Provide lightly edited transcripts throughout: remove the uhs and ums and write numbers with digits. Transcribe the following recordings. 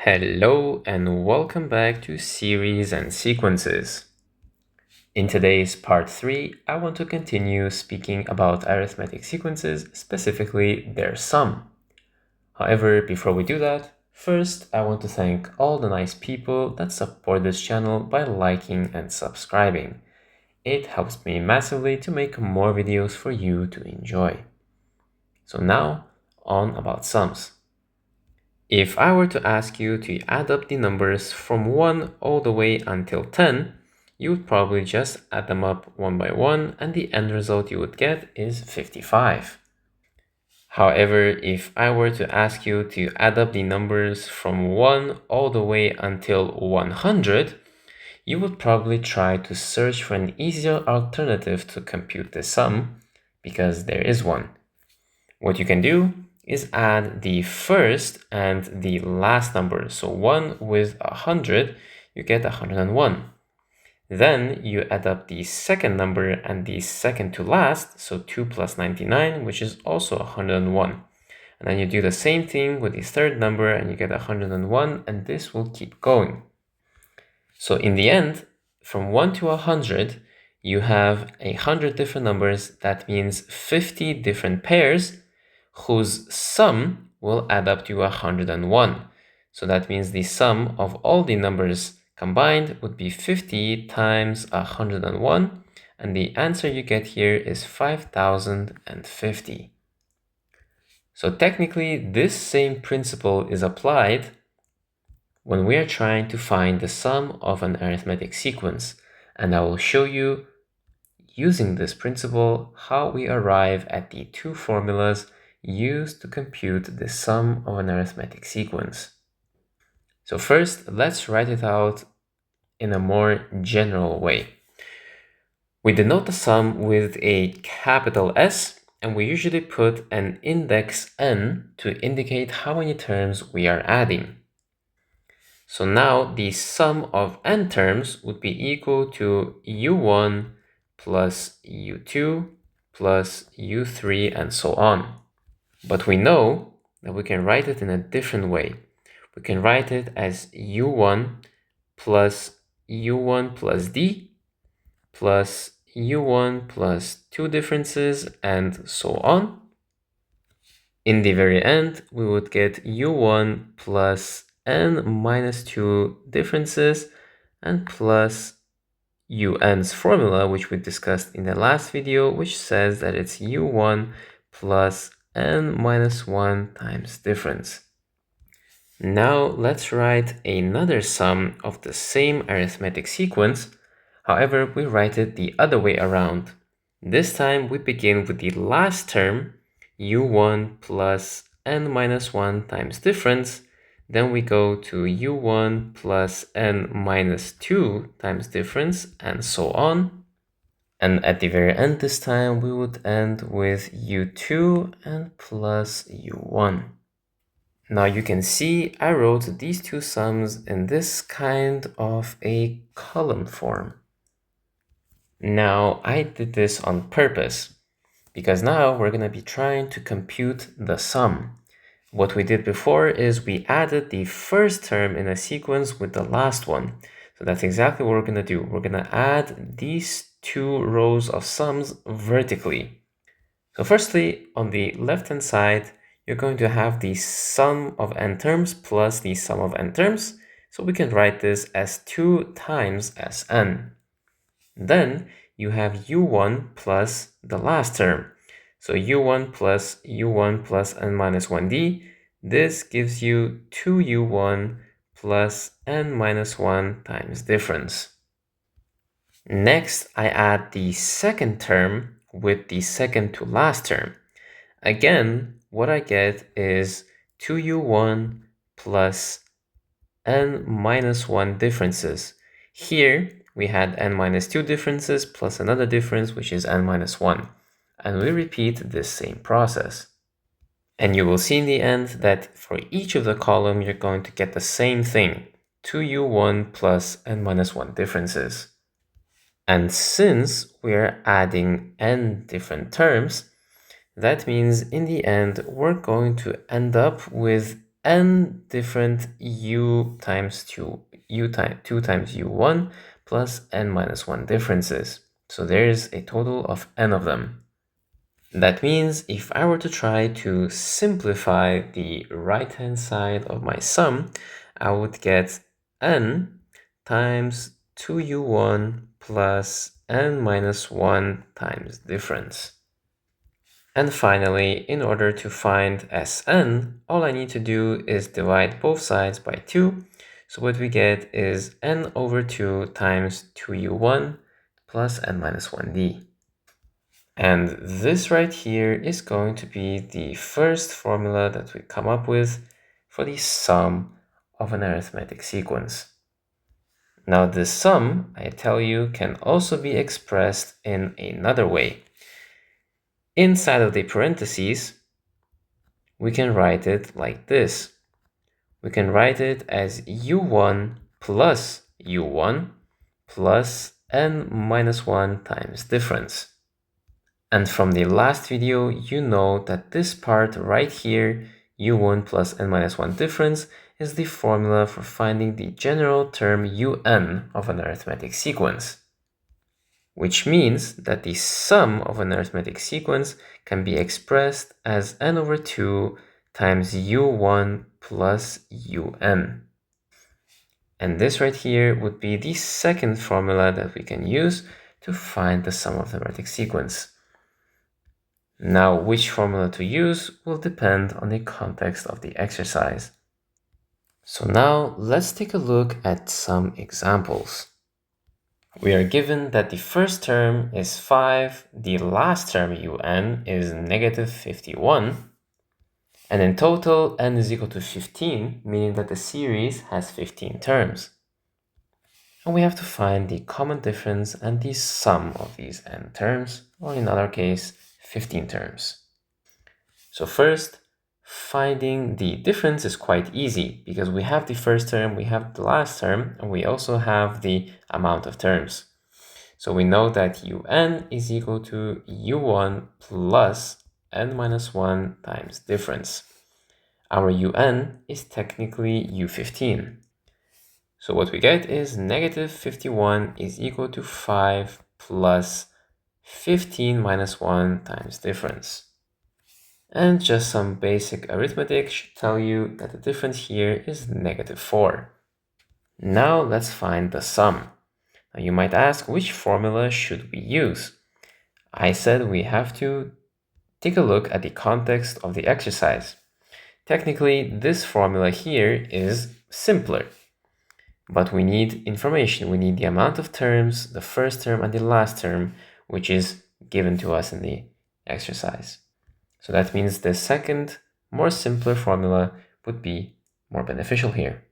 Hello and welcome back to Series and Sequences. In today's part 3, I want to continue speaking about arithmetic sequences, specifically their sum. However, before we do that, first I want to thank all the nice people that support this channel by liking and subscribing. It helps me massively to make more videos for you to enjoy. So now, on about sums. If I were to ask you to add up the numbers from 1 all the way until 10, you would probably just add them up one by one and the end result you would get is 55. However, if I were to ask you to add up the numbers from 1 all the way until 100, you would probably try to search for an easier alternative to compute the sum, because there is one. What you can do is add the first and the last number. So 1 with 100, you get 101. Then you add up the second number and the second to last, so 2 plus 99, which is also 101. And then you do the same thing with the third number and you get 101, and this will keep going. So in the end, from 1 to 100, you have 100 different numbers. That means 50 different pairs whose sum will add up to 101. So that means the sum of all the numbers combined would be 50 times 101, and the answer you get here is 5050. So technically, this same principle is applied when we are trying to find the sum of an arithmetic sequence, and I will show you using this principle how we arrive at the two formulas used to compute the sum of an arithmetic sequence. So first, let's write it out in a more general way. We denote the sum with a capital S, and we usually put an index n to indicate how many terms we are adding. So now the sum of n terms would be equal to u1 plus u2 plus u3 and so on. But we know that we can write it in a different way. We can write it as u1 plus d plus u1 plus two differences and so on. In the very end, we would get u1 plus n minus 2 differences and plus un's formula, which we discussed in the last video, which says that it's u1 plus n minus 1 times difference. Now let's write another sum of the same arithmetic sequence. However, we write it the other way around. This time we begin with the last term, u1 plus n minus 1 times difference. Then we go to u1 plus n minus 2 times difference, and so on. And at the very end this time, we would end with u2 and plus u1. Now you can see I wrote these two sums in this kind of a column form. Now I did this on purpose because now we're going to be trying to compute the sum. What we did before is we added the first term in a sequence with the last one. So that's exactly what we're going to do. We're going to add these two rows of sums vertically. So firstly, on the left-hand side, you're going to have the sum of n terms plus the sum of n terms. So we can write this as 2 times Sn. Then you have u1 plus the last term. So u1 plus n minus 1d. This gives you 2u1 plus n minus 1 times difference. Next, I add the second term with the second to last term. Again, what I get is 2u1 plus n minus 1 differences. Here, we had n minus 2 differences plus another difference, which is n minus 1. And we repeat this same process. And you will see in the end that for each of the column, you're going to get the same thing, 2u1 plus n minus 1 differences. And since we're adding n different terms, that means in the end, we're going to end up with n different u times 2 times u1 plus n minus 1 differences. So there's a total of n of them. That means if I were to try to simplify the right-hand side of my sum, I would get n times 2u1 plus n minus 1 times difference. And finally, in order to find Sn, all I need to do is divide both sides by 2. So what we get is n over 2 times 2u1 plus n minus 1d. And this right here is going to be the first formula that we come up with for the sum of an arithmetic sequence. Now this sum, I tell you, can also be expressed in another way. Inside of the parentheses, we can write it like this. We can write it as u1 plus u1 plus n minus 1 times difference. And from the last video, you know that this part right here, u1 plus n minus 1 difference, is the formula for finding the general term un of an arithmetic sequence. Which means that the sum of an arithmetic sequence can be expressed as n over 2 times u1 plus un. And this right here would be the second formula that we can use to find the sum of the arithmetic sequence. Now, which formula to use will depend on the context of the exercise. So now let's take a look at some examples. We are given that the first term is 5, the last term un is negative 51, and in total n is equal to 15, meaning that the series has 15 terms. And we have to find the common difference and the sum of these n terms, or in our case, 15 terms. So first, finding the difference is quite easy because we have the first term, we have the last term, and we also have the amount of terms. So we know that un is equal to u1 plus n minus 1 times difference. Our un is technically u15. So what we get is negative 51 is equal to 5 plus 15 minus 1 times difference. And just some basic arithmetic should tell you that the difference here is negative 4. Now let's find the sum. Now you might ask, which formula should we use? I said we have to take a look at the context of the exercise. Technically, this formula here is simpler, but we need information. We need the amount of terms, the first term and the last term, which is given to us in the exercise. So that means the second, more simpler formula would be more beneficial here.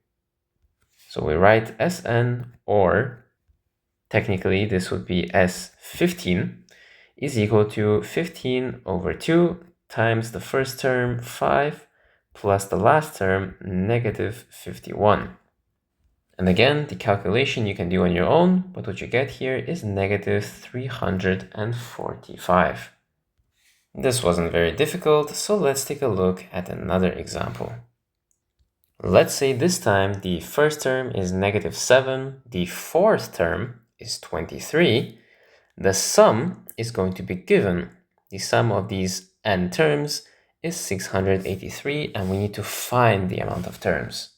So we write Sn, or technically this would be S15, is equal to 15 over 2 times the first term 5 plus the last term negative 51. And again, the calculation you can do on your own, but what you get here is negative 345. This wasn't very difficult, so let's take a look at another example. Let's say this time the first term is negative 7, the fourth term is 23. The sum is going to be given. The sum of these n terms is 683, and we need to find the amount of terms.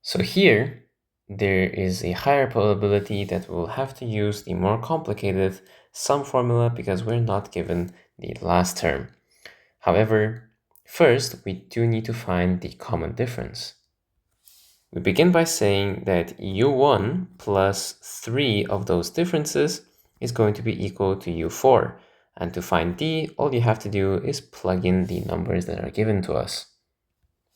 So here, there is a higher probability that we'll have to use the more complicated sum formula because we're not given the last term. However, first, we do need to find the common difference. We begin by saying that u1 plus 3 of those differences is going to be equal to u4. And to find d, all you have to do is plug in the numbers that are given to us.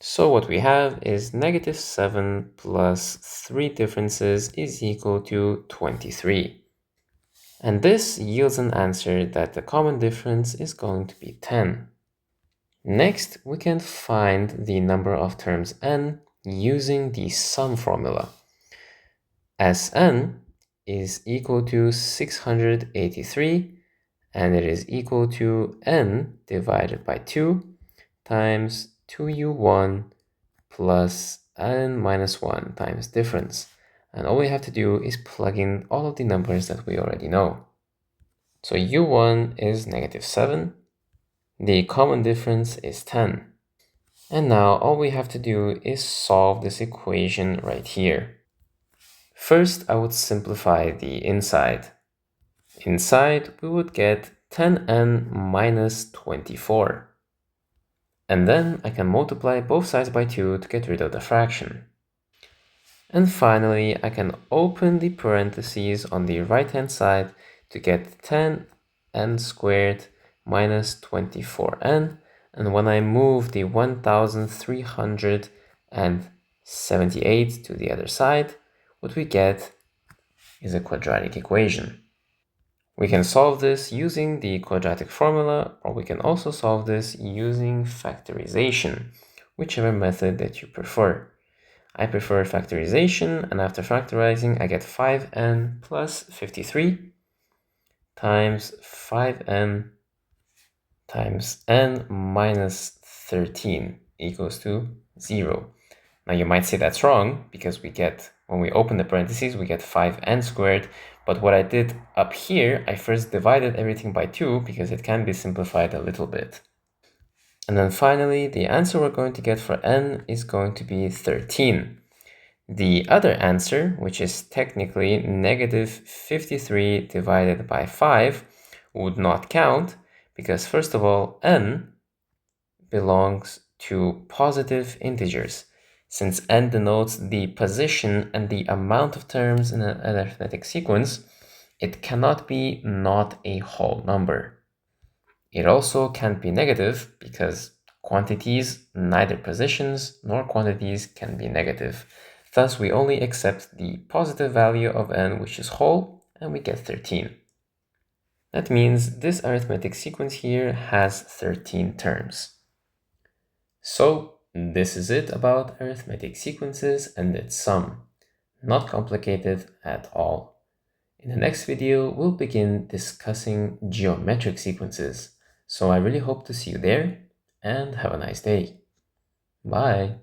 So what we have is negative 7 plus 3 differences is equal to 23. And this yields an answer that the common difference is going to be 10. Next, we can find the number of terms n using the sum formula. Sn is equal to 683, and it is equal to n divided by 2 times 2u1 plus n minus 1 times difference. And all we have to do is plug in all of the numbers that we already know. So u1 is -7. The common difference is 10. And now all we have to do is solve this equation right here. First, I would simplify the inside. Inside, we would get 10n minus 24. And then I can multiply both sides by 2 to get rid of the fraction. And finally, I can open the parentheses on the right-hand side to get 10n squared minus 24n. And when I move the 1378 to the other side, what we get is a quadratic equation. We can solve this using the quadratic formula, or we can also solve this using factorization, whichever method that you prefer. I prefer factorization, and after factorizing, I get 5n plus 53 times 5n times n minus 13 equals to 0. Now you might say that's wrong, because when we open the parentheses, we get 5n squared, but what I did up here, I first divided everything by 2, because it can be simplified a little bit. And then finally, the answer we're going to get for n is going to be 13. The other answer, which is technically -53 divided by 5, would not count, because first of all, n belongs to positive integers. Since n denotes the position and the amount of terms in an arithmetic sequence, it cannot be not a whole number. It also can't be negative, because quantities, neither positions nor quantities, can be negative. Thus, we only accept the positive value of n, which is whole, and we get 13. That means this arithmetic sequence here has 13 terms. So, this is it about arithmetic sequences and its sum. Not complicated at all. In the next video, we'll begin discussing geometric sequences. So I really hope to see you there, and have a nice day. Bye!